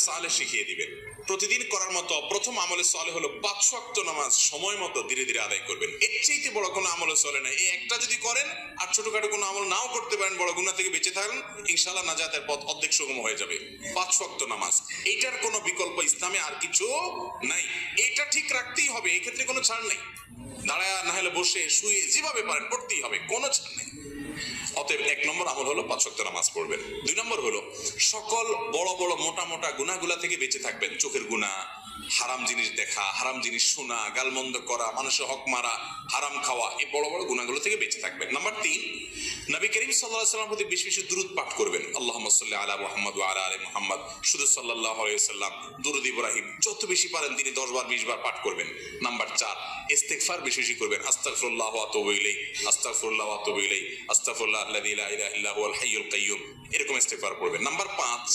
সালে শিখিয়ে দিবেন। প্রতিদিন করার মতো প্রথম আমলে সালে হলো 5 ওয়াক্ত নামাজ সময় মতো ধীরে ধীরে আদায় করবেন। এর চাইতে বড় কোনো আমলে চলে না। এই একটা যদি করেন আর ছোটখাটো কোনো আমল নাও করতে পারেন, বড় গুনাহ থেকে বেঁচে থাকেন, ইনশাআল্লাহ নাজাতের পথ অর্ধেক সুগম হয়ে যাবে। 5 ওয়াক্ত নামাজ, এইটার কোনো বিকল্প ইসলামে আর কিছু নাই। এটা ঠিক রাখতেই হবে, এই ক্ষেত্রে কোনো ছাড় নেই। দাঁড়ায় না হলে বসে শুয়ে যেভাবে পারেন পড়তেই হবে, কোনো ছাড় নেই। অতএব 1 নম্বর আমল হলো 5 ওয়াক্ত নামাজ পড়বেন। 2 নম্বর হলো সকল বড় বড় মোটা মোটা গুনাহগুলা থেকে বেঁচে থাকবেন। চোখের গুনাহ, হারাম জিনিস দেখা, হারাম জিনিস শোনা, গালমন্দ করা, মানুষের হক মারা, হারাম খাওয়া, এই বড় বড় গুনাহগুলো থেকে বেঁচে থাকবেন। নাম্বার 3, নবী করিম সাল্লাল্লাহু আলাইহি ওয়াসাল্লামের প্রতি বেশি বেশি দুরূদ পাঠ করবেন। আল্লাহুম্মা সাল্লি আলা মুহাম্মাদ ওয়া আলা আলি মুহাম্মাদ, শুধু সাল্লাল্লাহু আলাইহি ওয়াসাল্লাম, দুরূদ ইব্রাহিম যত বেশি পারেন তিনি 10 বার 20 বার পাঠ করবেন। নাম্বার 4, ইস্তিগফার বেশি বেশি করবেন। আস্তাগফিরুল্লাহ ওয়া আতুবু ইলাইহি, আস্তাগফিরুল্লাহ ওয়া আতুবু ইলাইহি, আস্তাগফিরুল্লাহ আল্লাযী লা ইলাহা ইল্লা হুয়াল হাইয়ুল কাইয়্যুম, এরকম ইস্তিগফার করবেন। নাম্বার 5,